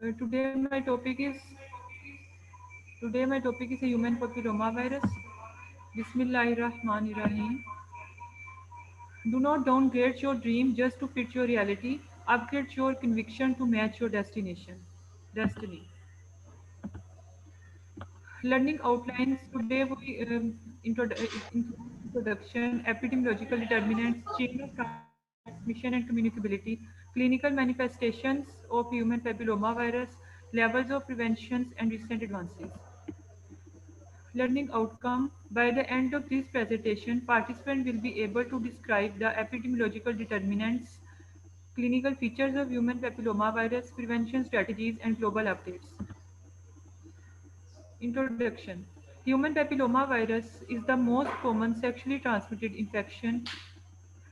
Today my topic is a human papilloma virus. Bismillahirrahmanirrahim. Do not downgrade your dream just to fit your reality. Upgrade your conviction to match your destiny. Learning outlines. Today we introduction, epidemiological determinants, chain of transmission and communicability, clinical manifestations of human papilloma virus, levels of preventions and recent advances. Learning outcome. By the end of this presentation, participants will be able to describe the epidemiological determinants, clinical features of human papilloma virus, prevention strategies, and global updates. Introduction. Human papilloma virus is the most common sexually transmitted infection.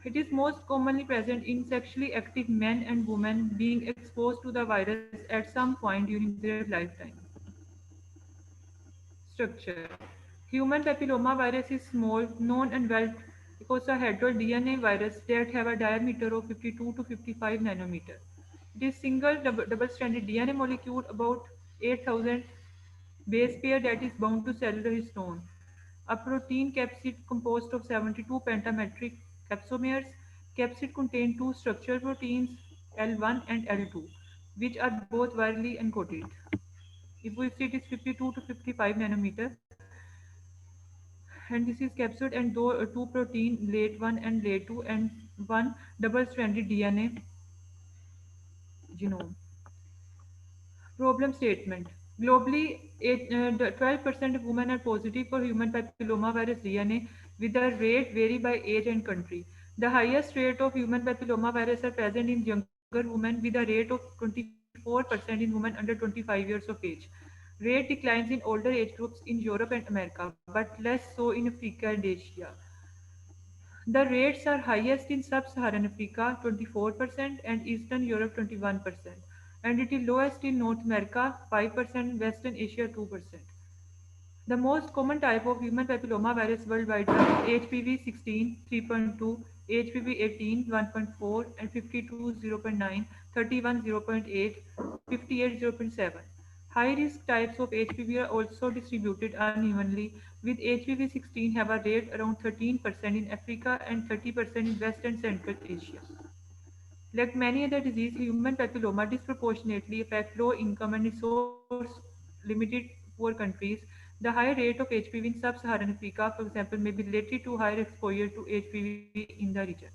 It is most commonly present in sexually active men and women being exposed to the virus at some point during their lifetime. Structure. Human papilloma virus is small, non-enveloped icosahedral DNA virus that have a diameter of 52 to 55 nanometer. It is single double-stranded DNA molecule about 8,000 base pair that is bound to cellular histone. A protein capsid composed of 72 pentametric capsomeres. Capsid contain two structural proteins, L1 and L2, which are both virally encoded. If we see it is 52 to 55 nanometer, and this is capsid and two protein, late 1 and late 2, and one double-stranded DNA genome. Problem statement. Globally, 12% of women are positive for human papilloma virus DNA, with the rate vary by age and country. The highest rate of human papilloma virus are present in younger women, with a rate of 24% in women under 25 years of age. Rate declines in older age groups in Europe and America, but less so in Africa and Asia. The rates are highest in sub-Saharan Africa 24% and Eastern Europe 21%, and it is lowest in North America 5% and Western Asia 2%. The most common type of human papilloma virus worldwide are HPV 16 3.2, HPV 18 1.4, and 52 0.9, 31 0.8, 58 0.7. High risk types of HPV are also distributed unevenly, with HPV 16 have a rate around 13% in Africa and 30% in West and Central Asia. Like many other diseases, human papilloma disproportionately affect low income and resource limited poor countries. The high rate of HPV in sub-Saharan Africa, for example, may be related to higher exposure to HPV in the region.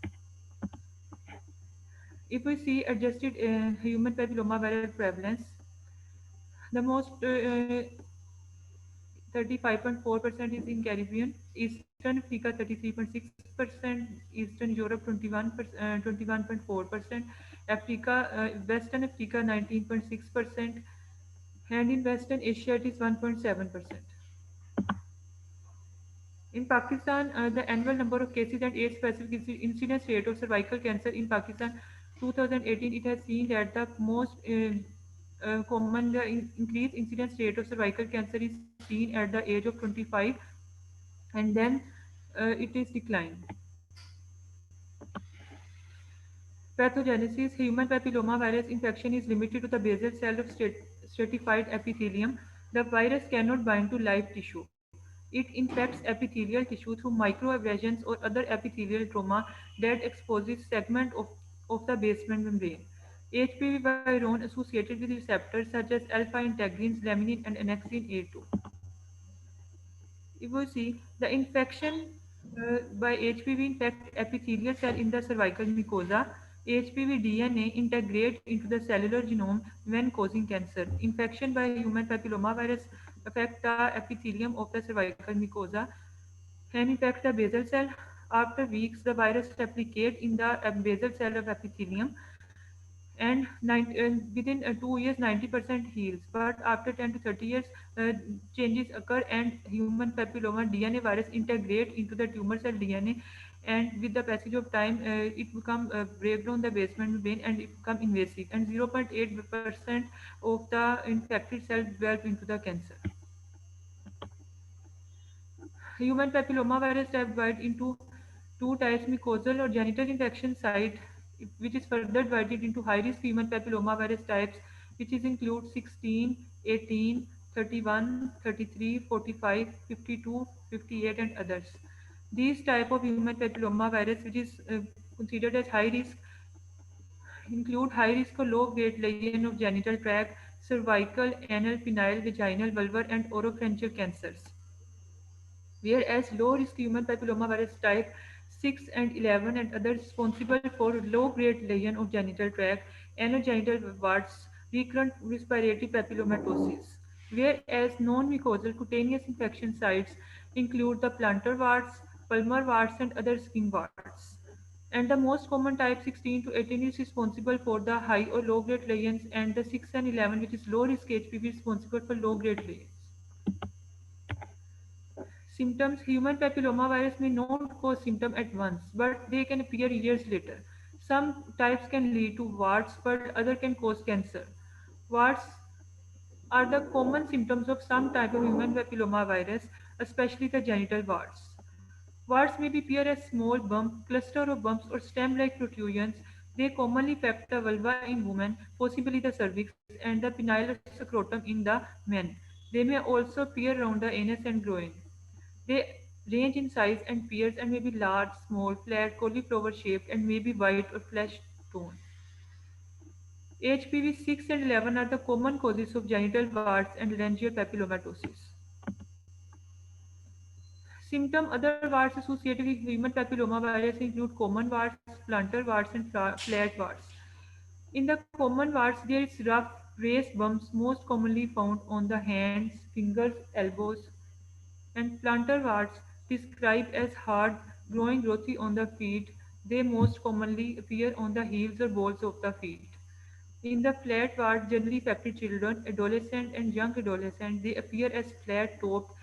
If we see adjusted human papilloma virus prevalence, the most 35.4% is in Caribbean, Eastern Africa 33.6%, Eastern Europe 21.4%, Africa, Western Africa 19.6%, and in Western Asia it is 1.7%. In Pakistan, the annual number of cases and age-specific incidence rate of cervical cancer in Pakistan 2018, it has seen that the most common increased incidence rate of cervical cancer is seen at the age of 25, and then it is declined. Pathogenesis. Human papilloma virus infection is limited to the basal cell of stratified epithelium. The virus cannot bind to live tissue. It infects epithelial tissue through microabrasions or other epithelial trauma that exposes segment of the basement membrane. HPV virome associated with receptors such as alpha integrins, laminin, and annexin A2. If we see the infection by HPV infect epithelial cell in the cervical mucosa, HPV DNA integrate into the cellular genome when causing cancer. Infection by human papilloma virus affect the epithelium of the cervical mucosa and infect the basal cell. After weeks, the virus replicate in the basal cell of epithelium, and within 2 years 90% heals, but after 10 to 30 years changes occur and human papilloma DNA virus integrate into the tumor cell DNA, and with the passage of time it become break down the basement membrane and it become invasive, and 0.8% of the infected cell develop into the cancer. Human papilloma virus type divided into two types: mucosal or genital infection site, which is further divided into high-risk human papilloma virus types which is include 16, 18, 31, 33, 45, 52, 58, and others. These type of human papilloma virus, which is considered as high risk, include high risk or low grade lesion of genital tract, cervical, anal, penile, vaginal, vulvar, and oropharyngeal cancers. Whereas low-risk human papillomavirus type 6 and 11 and others responsible for low-grade lesion of genital tract, anogenital warts, recurrent respiratory papillomatosis. Whereas non-mucosal cutaneous infection sites include the plantar warts, palmar warts, and other skin warts. And the most common type 16 to 18 is responsible for the high or low grade lesions, and the 6 and 11, which is low risk HPV, responsible for low grade lesions. Symptoms: human papillomavirus may not cause symptoms at once, but they can appear years later. Some types can lead to warts, but other can cause cancer. Warts are the common symptoms of some type of human papillomavirus, especially the genital warts. Warts may appear as small bump, cluster of bumps, or stem-like protrusions. They commonly affect the vulva in women, possibly the cervix, and the penile or scrotum in the men. They may also appear around the anus and groin. They range in size and appearance and may be large, small, flat, cauliflower shaped, and may be white or flesh tone. HPV 6 and 11 are the common causes of genital warts and laryngeal papillomatosis. Symptom: other warts associated with human papillomavirus include common warts, plantar warts, and flat warts. In the common warts, there is rough, raised bumps most commonly found on the hands, fingers, elbows, and plantar warts, described as hard, growing growthy on the feet. They most commonly appear on the heels or balls of the feet. In the flat warts, generally affected children, adolescent, and young adolescents, they appear as flat-topped,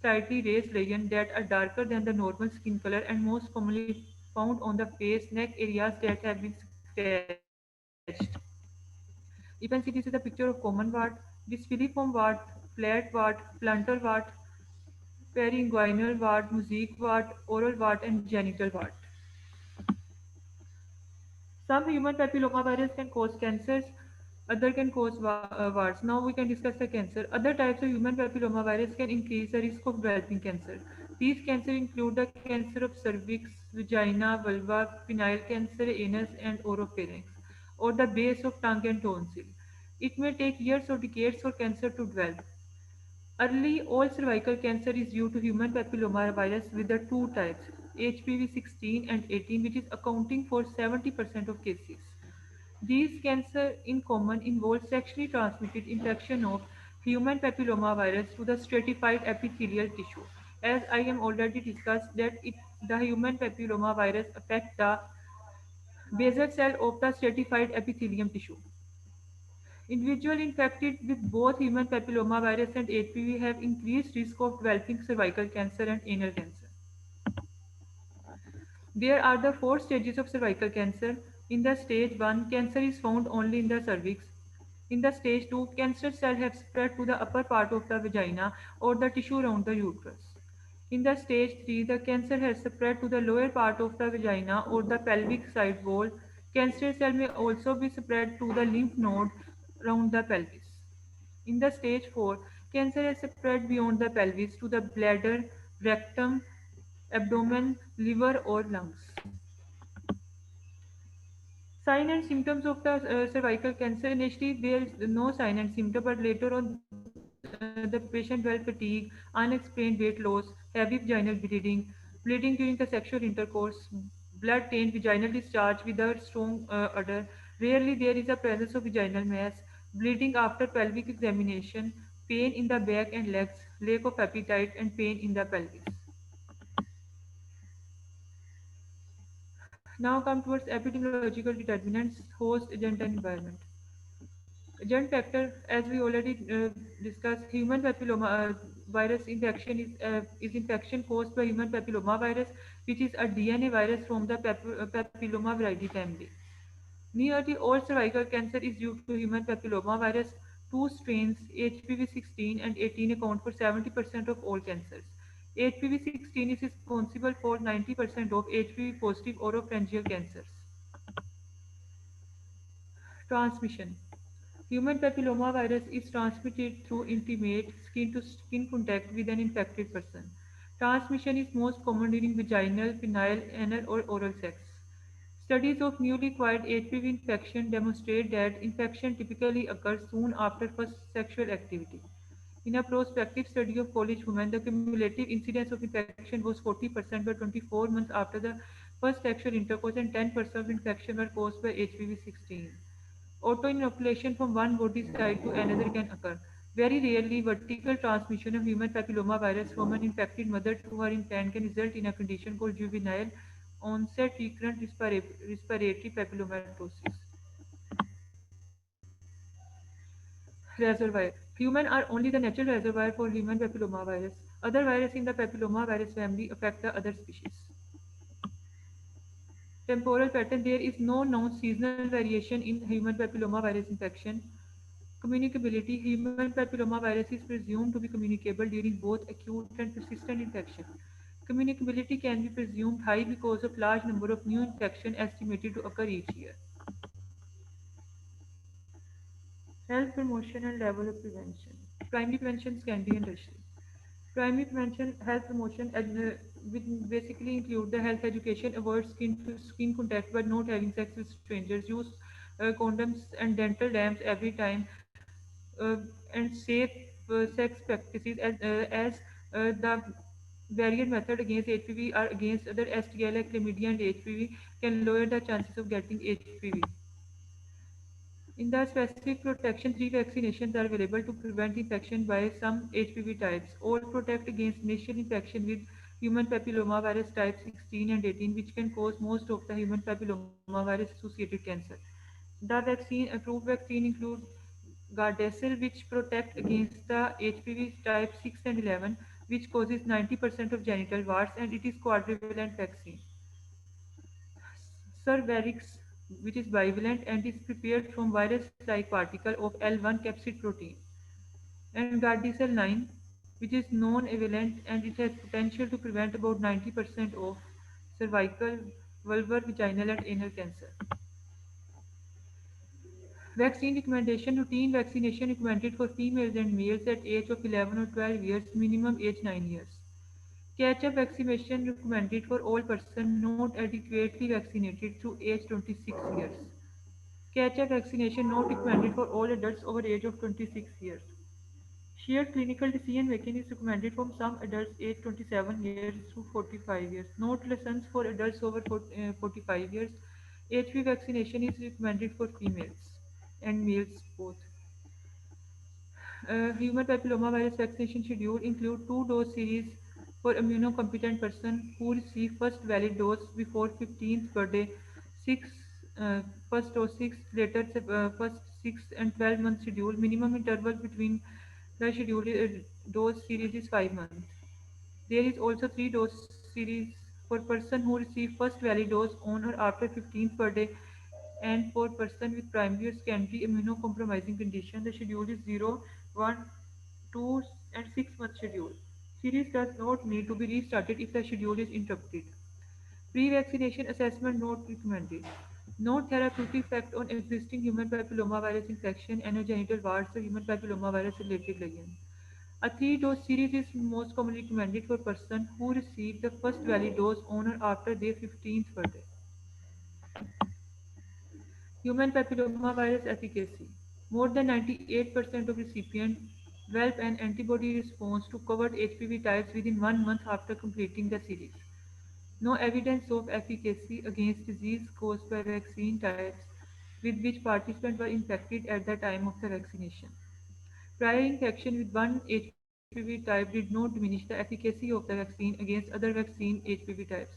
slightly raised lesions that are darker than the normal skin color and most commonly found on the face, neck areas that have been scratched. You can see this is a picture of common wart, bisfiliform wart, flat wart, plantar wart, periinguinal wart, mosaic wart, oral wart, and genital wart. Some human papillomavirus can cause cancers, other can cause warts. Now we can discuss the cancer. Other types of human papillomavirus can increase the risk of developing cancer. These cancers include the cancer of cervix, vagina, vulva, penile cancer, anus, and oropharynx, or the base of tongue and tonsil. It may take years or decades for cancer to develop. Early all cervical cancer is due to human papillomavirus with the two types, HPV 16 and 18, which is accounting for 70% of cases. These cancer in common involve sexually transmitted infection of human papillomavirus to the stratified epithelial tissue. As I am already discussed that the human papillomavirus affect the basal cell of the stratified epithelium tissue. Individuals infected with both human papillomavirus and HPV have increased risk of developing cervical cancer and anal cancer. There are the four stages of cervical cancer. In the stage 1, cancer is found only in the cervix. In the stage 2, cancer cells have spread to the upper part of the vagina or the tissue around the uterus. In the stage 3, the cancer has spread to the lower part of the vagina or the pelvic side wall. Cancer cell may also be spread to the lymph node around the pelvis. In the stage 4, cancer has spread beyond the pelvis to the bladder, rectum, abdomen, liver, or lungs. Sign and symptoms of the cervical cancer. Initially, there is no sign and symptom, but later on, the patient develops fatigue, unexplained weight loss, heavy vaginal bleeding during the sexual intercourse, blood taint, vaginal discharge with a strong odor. Rarely, there is a presence of vaginal mass, bleeding after pelvic examination, pain in the back and legs, lack of appetite, and pain in the pelvis. Now come towards epidemiological determinants, host, agent, and environment. Agent factor, as we already discussed, human papilloma virus infection is infection caused by human papilloma virus, which is a DNA virus from the papilloma variety family. Nearly all cervical cancer is due to human papilloma virus. Two strains, HPV 16 and 18, account for 70% of all cancers. HPV 16 is responsible for 90% of HPV positive oropharyngeal cancers. Transmission. Human papillomavirus is transmitted through intimate skin to skin contact with an infected person. Transmission is most common during vaginal, penile, anal, or oral sex. Studies of newly acquired HPV infection demonstrate that infection typically occurs soon after first sexual activity. In a prospective study of Polish women, the cumulative incidence of infection was 40% by 24 months after the first sexual intercourse and 10% of infection were caused by HPV-16. Auto-inoculation from one body site to another can occur. Very rarely, vertical transmission of human papillomavirus from an infected mother to her infant can result in a condition called juvenile onset recurrent respiratory papillomatosis. Reservoir. Humans are only the natural reservoir for human papillomavirus. Other viruses in the papillomavirus family affect the other species. Temporal pattern. There is no known seasonal variation in human papillomavirus infection. Communicability. Human papillomavirus is presumed to be communicable during both acute and persistent infection. Communicability can be presumed high because of large number of new infections estimated to occur each year. Health promotion and level of prevention. Primary prevention, secondary and tertiary. Primary prevention, health promotion, basically include the health education, avoid skin-to-skin contact but not having sex with strangers, use condoms and dental dams every time, uh, and safe sex practices as the barrier method against HPV or against other STI like chlamydia and HPV can lower the chances of getting HPV. In the specific protection, three vaccinations are available to prevent infection by some HPV types. All protect against initial infection with human papillomavirus type 16 and 18, which can cause most of the human papillomavirus associated cancer. The approved vaccine include Gardasil, which protect against the HPV type 6 and 11, which causes 90% of genital warts, and it is quadrivalent vaccine. Cervarix, which is bivalent and is prepared from virus-like particle of L1 capsid protein, and Gardasil 9, which is non-valent and it has potential to prevent about 90% of cervical, vulvar, vaginal, and anal cancer. Vaccine recommendation. Routine vaccination recommended for females and males at age of 11 or 12 years, minimum age 9 years. Catch-up vaccination recommended for all persons not adequately vaccinated through age 26 years. Catch-up vaccination not recommended for all adults over age of 26 years. Shared clinical decision-making is recommended from some adults aged 27 years through 45 years. Not lessons for adults over 45 years. HPV vaccination is recommended for females and males both. Human papillomavirus vaccination schedule include two-dose series for immunocompetent person who receive first valid dose before 15th birthday, six first dose 6 later first 6 and 12-month schedule. Minimum interval between the schedule dose series is 5 months. There is also three-dose series for person who receive first valid dose on or after 15th birthday and for person with primary or secondary immunocompromising condition. The schedule is 0, 1, 2 and 6 month schedule. Series does not need to be restarted if the schedule is interrupted. Pre-vaccination assessment not recommended. No therapeutic effect on existing human papillomavirus infection, anogenital warts or human papillomavirus related lesions. A three-dose series is most commonly recommended for persons who receive the first valid dose on or after their 15th birthday. Human papillomavirus efficacy. More than 98% of recipients develop an antibody response to covered HPV types within 1 month after completing the series. No evidence of efficacy against disease caused by vaccine types with which participants were infected at the time of the vaccination. Prior infection with one HPV type did not diminish the efficacy of the vaccine against other vaccine HPV types.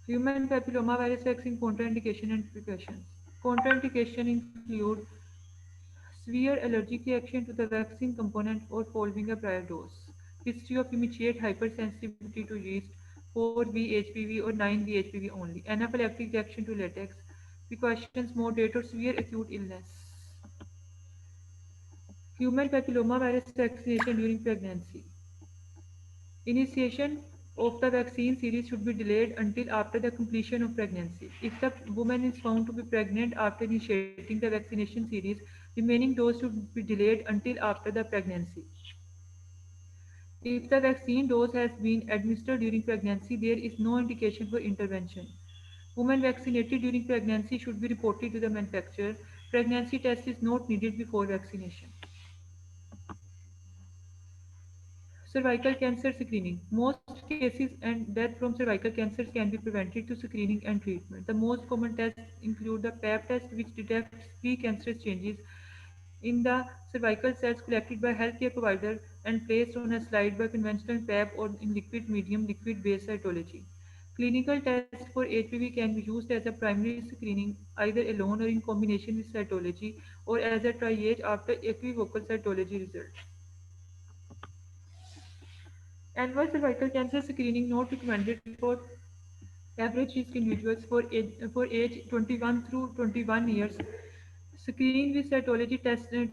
Human papillomavirus vaccine contraindication and precautions. Contraindication include severe allergic reaction to the vaccine component or following a prior dose. History of immediate hypersensitivity to yeast, 4B HPV or 9B HPV only. Anaphylactic reaction to latex. Precautions, moderate or severe acute illness. Human papillomavirus vaccination during pregnancy. Initiation of the vaccine series should be delayed until after the completion of pregnancy. If the woman is found to be pregnant after initiating the vaccination series, remaining dose should be delayed until after the pregnancy. If the vaccine dose has been administered during pregnancy, there is no indication for intervention. Women vaccinated during pregnancy should be reported to the manufacturer. Pregnancy test is not needed before vaccination. Cervical cancer screening. Most cases and death from cervical cancers can be prevented through screening and treatment. The most common tests include the PAP test, which detects precancerous changes in the cervical cells collected by healthcare provider and placed on a slide by conventional PAP or in liquid medium liquid based cytology. Clinical tests for HPV can be used as a primary screening either alone or in combination with cytology or as a triage after equivocal cytology results. Annual cervical cancer screening not recommended for average risk individuals for age 21 through 21 years. Screening with cytology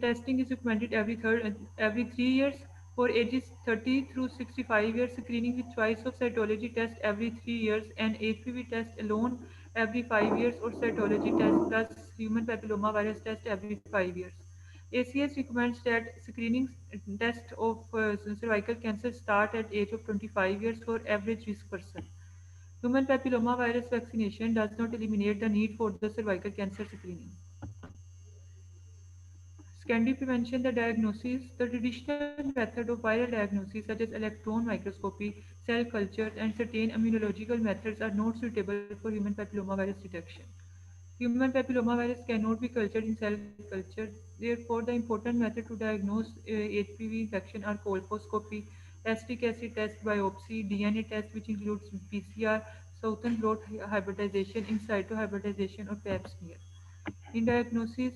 testing is recommended every 3 years. For ages 30 through 65 years, screening with choice of cytology test every 3 years and HPV test alone every 5 years or cytology test plus human papilloma virus test every 5 years. ACS recommends that screening test of cervical cancer start at age of 25 years for average risk person. Human papilloma virus vaccination does not eliminate the need for the cervical cancer screening. Secondary prevention, the diagnosis. The traditional method of viral diagnosis, such as electron microscopy, cell cultures, and certain immunological methods, are not suitable for human papilloma virus detection. Human papilloma virus cannot be cultured in cell culture. Therefore, the important method to diagnose HPV infection are colposcopy, acetic acid test, biopsy, DNA test, which includes PCR, southern blot hybridization, in situ hybridization, or pap smear. In diagnosis,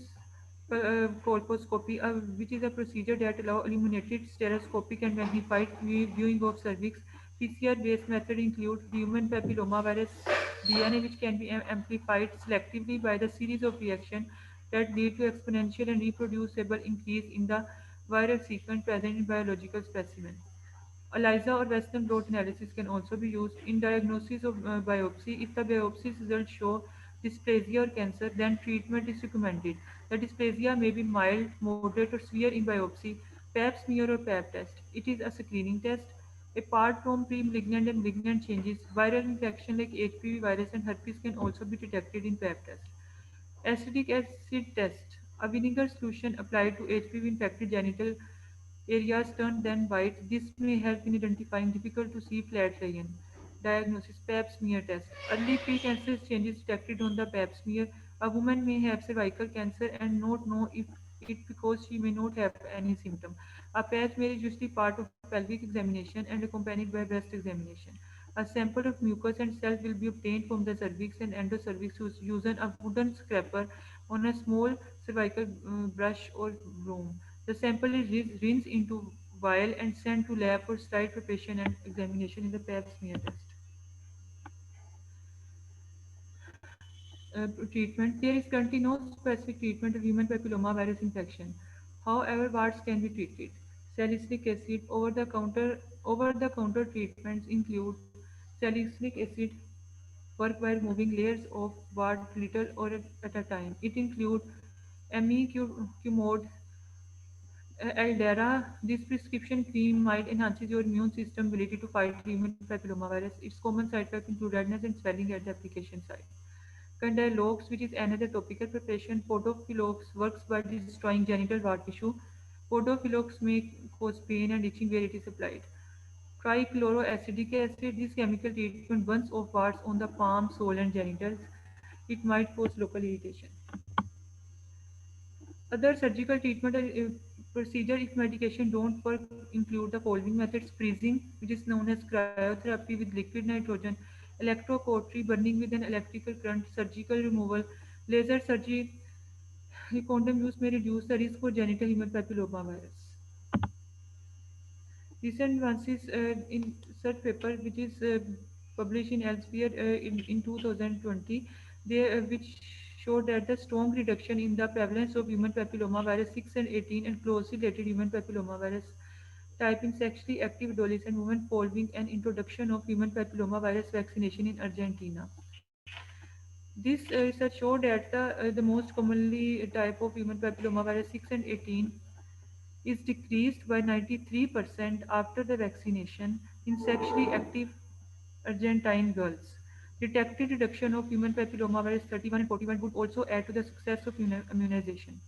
colposcopy, which is a procedure that allows illuminated stereoscopic and magnified viewing of cervix. PCR-based method include human papilloma virus DNA, which can be amplified selectively by the series of reactions that lead to exponential and reproducible increase in the viral sequence present in biological specimen. ELISA or Western blot analysis can also be used in diagnosis of biopsy. If the biopsy results show dysplasia or cancer, then treatment is recommended. The dysplasia may be mild, moderate, or severe in biopsy. Pap smear or Pap test. It is a screening test. Apart from pre-malignant and malignant changes, viral infection like HPV virus and herpes can also be detected in Pap test. Acetic acid test. A vinegar solution applied to HPV infected genital areas turned then white. This may help in identifying difficult to see flat lesion. Diagnosis: Pap smear test. Early precancerous changes detected on the Pap smear. A woman may have cervical cancer and not know if it because she may not have any symptom. A pap smear is usually part of pelvic examination and accompanied by breast examination. A sample of mucus and cells will be obtained from the cervix and endocervix using a wooden scraper on a small cervical brush or broom. The sample is rinsed into vial and sent to lab for slide preparation and examination in the pap smear test. Treatment: there is currently no specific treatment of human papilloma virus infection. However, warts can be treated. Salicylic acid over-the-counter treatments include salicylic acid work by removing layers of wart little or at a time. It includes imiquimod, Aldera. This prescription cream might enhances your immune system ability to fight human papilloma virus. Its common side effects include redness and swelling at the application site. Condylox, which is another topical preparation. Podophylox works by destroying genital wart tissue. Podophylox may cause pain and itching where it is applied. Trichloroacidic acid, this chemical treatment burns off warts on the palm, sole, and genitals. It might cause local irritation. Other surgical treatment procedure if medication don't work include the following methods: freezing, which is known as cryotherapy with liquid nitrogen, electrocautery, burning with an electrical current, surgical removal, laser surgery. Condom use may reduce the risk for genital human papilloma virus. Recent advances in such paper, which is published in Elsevier in 2020, which showed that the strong reduction in the prevalence of human papilloma virus 6 and 18 and closely related human papilloma virus type in sexually active adolescent women following an introduction of human papilloma virus vaccination in Argentina. This research showed that the most commonly type of human papilloma virus 6 and 18 is decreased by 93% after the vaccination in sexually active Argentine girls. Detected reduction of human papilloma virus 31 and 41 would also add to the success of immunization.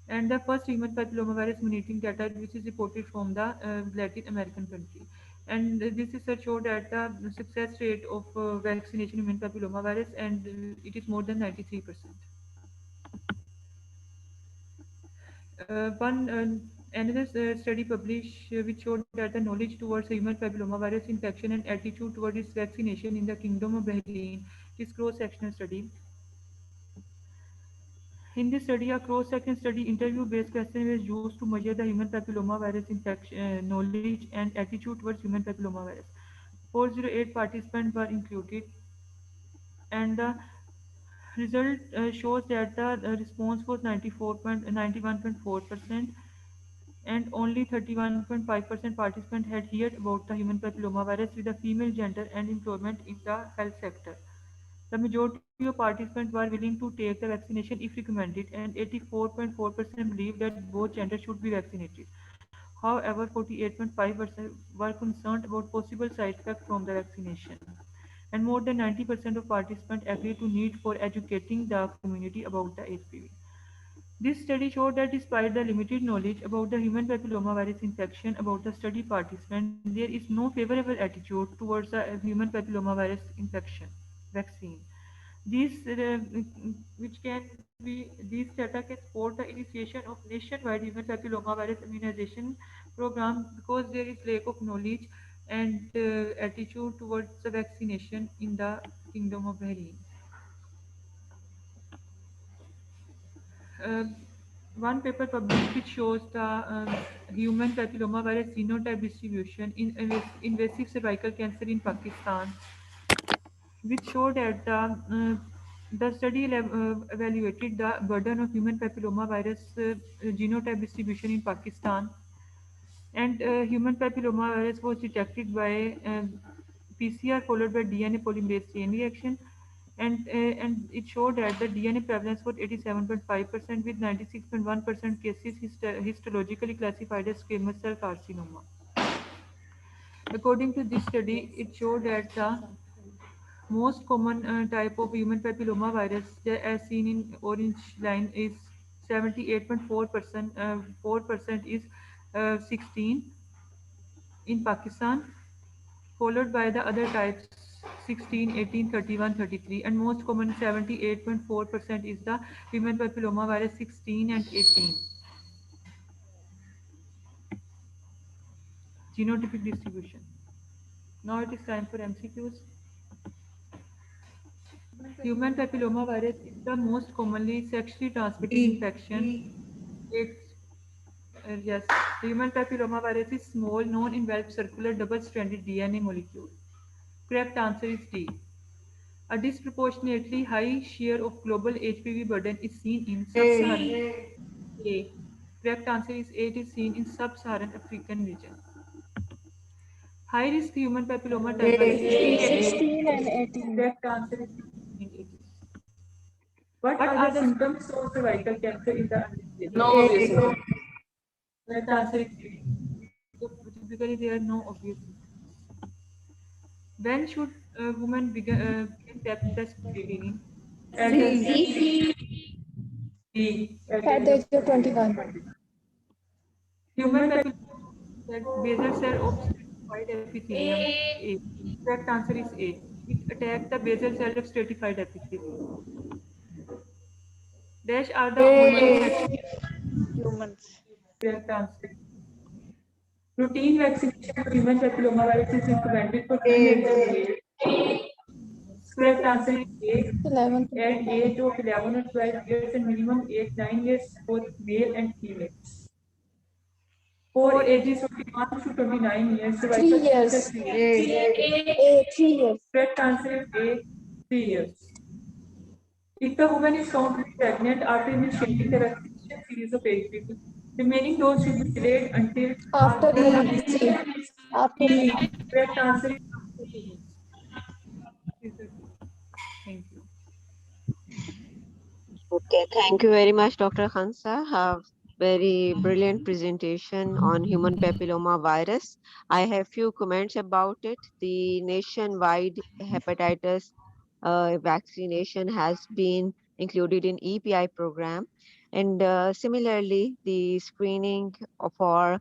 And the first human papillomavirus monitoring data which is reported from the Latin American country. And this research showed that the success rate of vaccination human papillomavirus and it is more than 93%. One another study published which showed that the knowledge towards human papillomavirus infection and attitude towards its vaccination in the Kingdom of Bahrain is cross-sectional study. In this study, a cross-section study interview-based question was used to measure the human papilloma virus infection knowledge and attitude towards human papilloma virus. 408 participants were included, and the result shows that the response was 91.4%, and only 31.5% participants had heard about the human papilloma virus with the female gender and employment in the health sector. The majority of participants were willing to take the vaccination if recommended, and 84.4% believed that both genders should be vaccinated. However, 48.5% were concerned about possible side effects from the vaccination. And more than 90% of participants agreed to need for educating the community about the HPV. This study showed that despite the limited knowledge about the human papillomavirus infection about the study participants, there is no favorable attitude towards the human papillomavirus infection vaccine. These, which can be, these data can support the initiation of nationwide human papillomavirus immunization program because there is lack of knowledge and attitude towards the vaccination in the Kingdom of Bahrain. Uh, One paper published which shows the human papillomavirus genotype distribution in invasive cervical cancer in Pakistan, which showed that the study evaluated the burden of human papillomavirus genotype distribution in Pakistan, and human papillomavirus was detected by PCR followed by DNA polymerase chain reaction, and it showed that the DNA prevalence was 87.5% with 96.1% cases histologically classified as squamous cell carcinoma. According to this study, it showed that the most common type of human papilloma virus as seen in orange line is 78.4%, 4% is 16 in Pakistan, followed by the other types 16, 18, 31, 33, and most common 78.4% is the human papilloma virus 16 and 18. Genotypic distribution. Now it is time for MCQs. Human papilloma virus is the most commonly sexually transmitted infection. It's yes, human papilloma virus is small, non-enveloped, circular, double-stranded DNA molecule. Correct answer is D. A disproportionately high share of global HPV burden is seen in sub-Saharan A. Correct answer is A. It is seen in sub-Saharan African region. High risk human papilloma type virus is 16 and 18. correct answer is 16 and 18. What are the symptoms of cervical cancer in the No, uninitiated? obviously. Correct answer is A. Typically, there are no obvious symptoms. When should a woman begin pap test screening? At the D. At the At age the of age of 21. 20. Human papilloma basal cell of stratified epithelium. A. Correct answer is A. It attacks the basal cell of stratified epithelium. Dash are the only Humans. vaccine. Humans. Correct answer. Routine vaccination for human papillomavirus is recommended for females in age. Correct answer is A. 11 to At 12. age of 11 or 12 years and minimum age 9 years, both male and female. For ages 21 to 29 years, 3 cervical cancer years. screening. A, 3 years. Correct answer is A. 3 years. If the woman is found to be pregnant after initiating the vaccination series of HPV, Remaining dose should be delayed until After after need. having See. After need. correct answer is after 2 months. Is it? Thank you. Okay, thank you very much, Dr. Khansa. Have very brilliant presentation on human papilloma virus. I have few comments about it. The nationwide hepatitis vaccination has been included in EPI program, and similarly, the screening for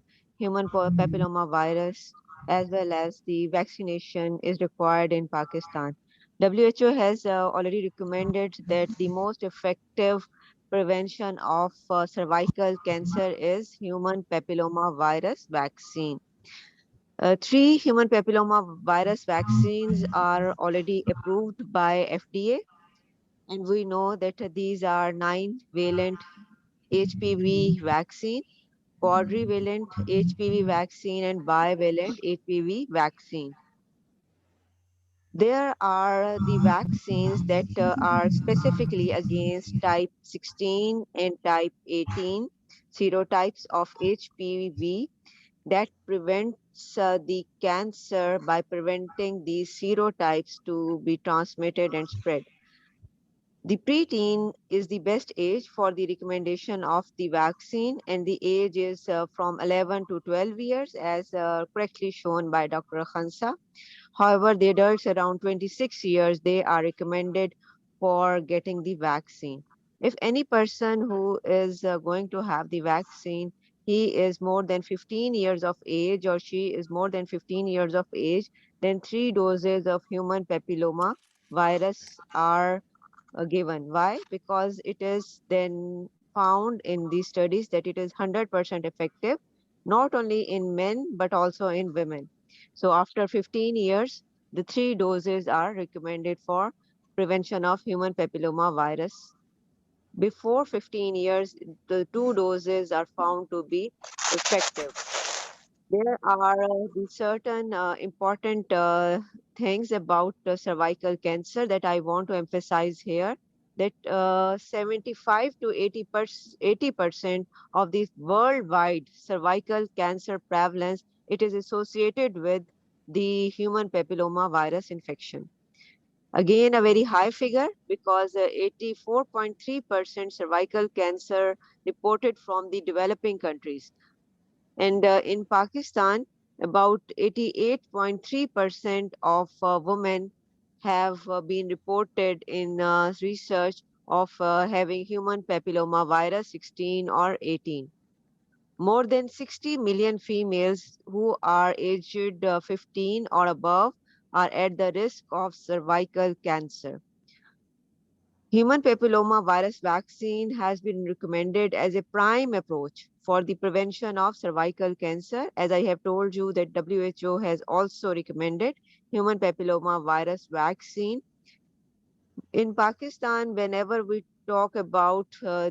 papilloma virus as well as the vaccination is required in Pakistan. WHO has already recommended that the most effective prevention of cervical cancer is human papilloma virus vaccine. Three human papilloma virus vaccines are already approved by FDA, and we know that these are 9-valent HPV vaccine, quadrivalent HPV vaccine, and bivalent HPV vaccine. There are the vaccines that are specifically against type 16 and type 18 serotypes of HPV that prevents the cancer by preventing these serotypes to be transmitted and spread. The preteen is the best age for the recommendation of the vaccine, and the age is from 11 to 12 years, as correctly shown by Dr. Khansa. However, the adults around 26 years, they are recommended for getting the vaccine. If any person who is going to have the vaccine, he is more than 15 years of age or she is more than 15 years of age, then 3 doses of human papilloma virus are given. Why? Because it is then found in these studies that it is 100% effective, not only in men but also in women. So after 15 years, the 3 doses are recommended for prevention of human papilloma virus. Before 15 years, the 2 doses are found to be effective. There are the certain important things about cervical cancer that I want to emphasize here. That 75 to 80% of the worldwide cervical cancer prevalence, it is associated with the human papilloma virus infection. Again, a very high figure because 84.3% cervical cancer reported from the developing countries, and in Pakistan, about 88.3% of women have been reported in research of having human papilloma virus 16 or 18. More than 60 million females who are aged 15 or above are at the risk of cervical cancer. Human papilloma virus vaccine has been recommended as a prime approach for the prevention of cervical cancer. As I have told you that WHO has also recommended human papilloma virus vaccine. In Pakistan, whenever we talk about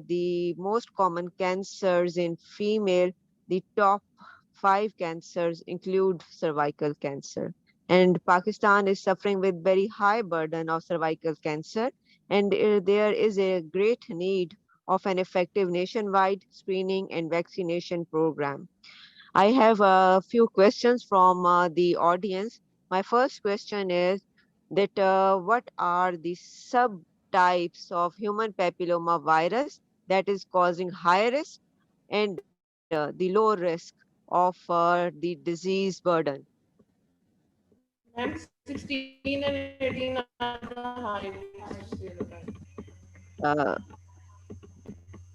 the most common cancers in female, the top 5 cancers include cervical cancer. And Pakistan is suffering with very high burden of cervical cancer, and there is a great need of an effective nationwide screening and vaccination program. I have a few questions from the audience. My first question is that what are the subtypes of human papilloma virus that is causing high risk and the low risk of the disease burden? Ma'am, 16 and 18 are the high serotype. Uh,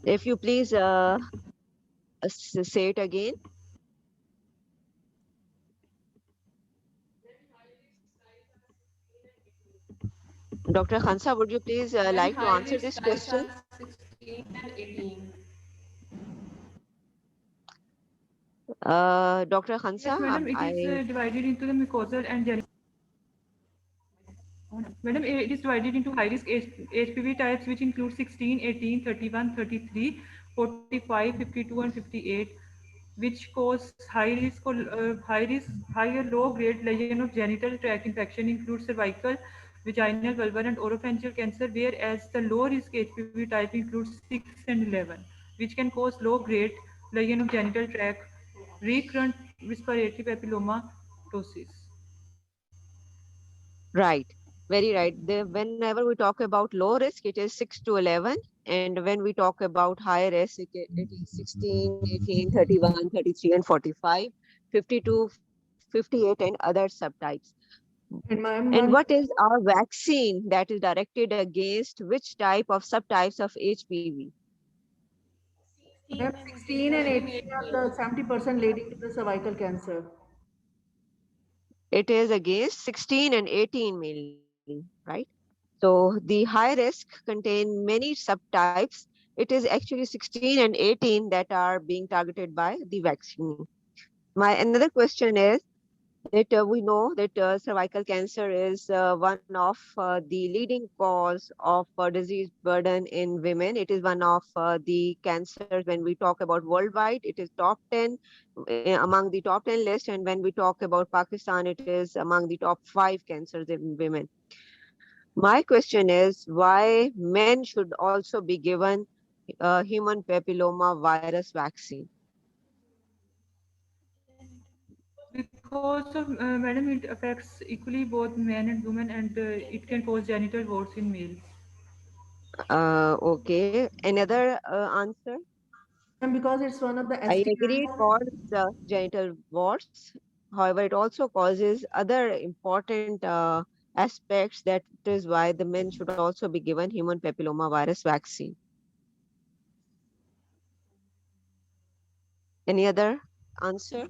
if you please say it again. Dr. Khansa, would you please Then like to high answer risk this types question? are 16 and 18. Dr. Yes, Khansa, madam, it is I divided into the mucosal and madam, it is divided into high risk HPV types, which include 16, 18, 31, 33, 45, 52, and 58, which cause higher low grade lesion of genital tract infection, include cervical, vaginal, vulvar, and oropharyngeal cancer, whereas the low risk HPV type includes 6 and 11, which can cause low grade lion of genital tract, recurrent respiratory papillomatosis. Right, very right. Whenever we talk about low risk, it is 6 to 11. And when we talk about high risk, it is 16, 18, 31, 33, and 45, 52, 58, and other subtypes. And ma'am, And one what is our vaccine that is directed against which type of subtypes of HPV? ma'am, 16 and 18 are the 70% leading to the cervical cancer. It is against 16 and 18 mainly, right? So the high risk contain many subtypes. It is actually 16 and 18 that are being targeted by the vaccine. My another question is that we know that cervical cancer is one of the leading cause of disease burden in women. It is one of the cancers when we talk about worldwide. It is top 10 among the top 10 list, and when we talk about Pakistan, it is among the top 5 cancers in women. My question is why men should also be given human papilloma virus vaccine. Because of madam, it affects equally both men and women, and it can cause genital warts in males. Okay, another answer. And because it's one of the I agree it STIs, causes genital warts. However, it also causes other important aspects. That is why the men should also be given human papilloma virus vaccine. Any other answer?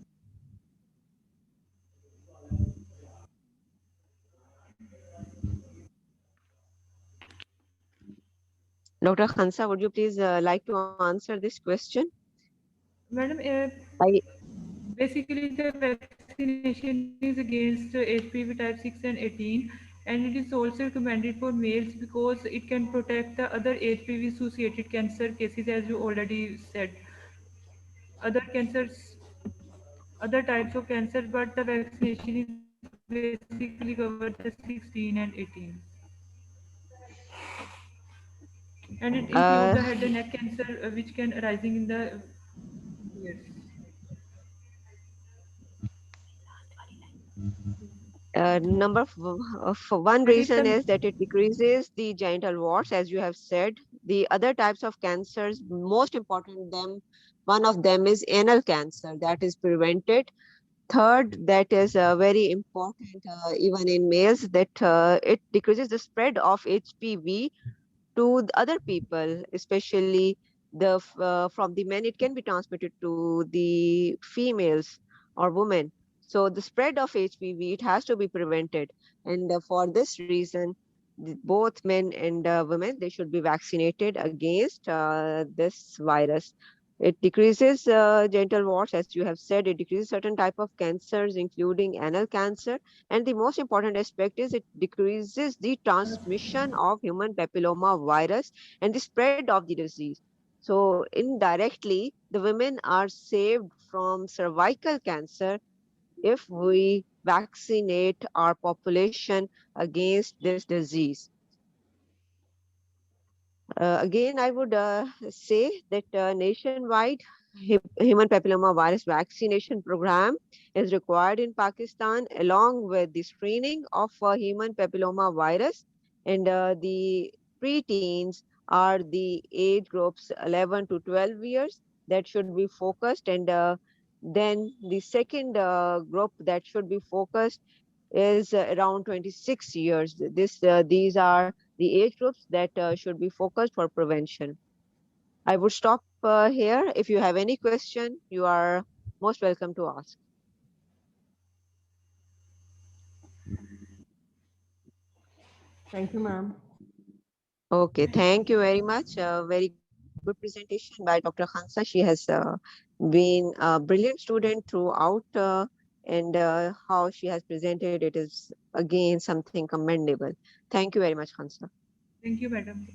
Dr. Khansa, would you please like to answer this question? Madam, I basically the vaccination is against HPV type 6 and 18, and it is also recommended for males because it can protect the other HPV associated cancer cases, as you already said. Other cancers, other types of cancer, but the vaccination is basically covered the 16 and 18. And it includes the head and uh, neck cancer, which can arising in the years. for one And it's reason the is that it decreases the genital warts, as you have said. The other types of cancers, most important them, one of them is anal cancer that is prevented. Third, that is very important even in males, that it decreases the spread of HPV to the other people, especially from the men. It can be transmitted to the females or women. So the spread of HPV, it has to be prevented, and for this reason, both men and women, they should be vaccinated against this virus. It decreases genital warts, as you have said. It decreases certain type of cancers, including anal cancer, and the most important aspect is it decreases the transmission of human papilloma virus and the spread of the disease. So indirectly, the women are saved from cervical cancer if we vaccinate our population against this disease. Again, I would say that nationwide human papilloma virus vaccination program is required in Pakistan, along with the screening of human papilloma virus. And the preteens are the age groups 11 to 12 years that should be focused. And then the second group that should be focused is around 26 years. These are the age groups that should be focused for prevention. I would stop here. If you have any question, you are most welcome to ask. thank you, ma'am. Okay, thank you very much. Very good presentation by Dr. Khansa. She has been a brilliant student throughout, and how she has presented it is again something commendable. Thank you very much, Khansa. thank you, madam.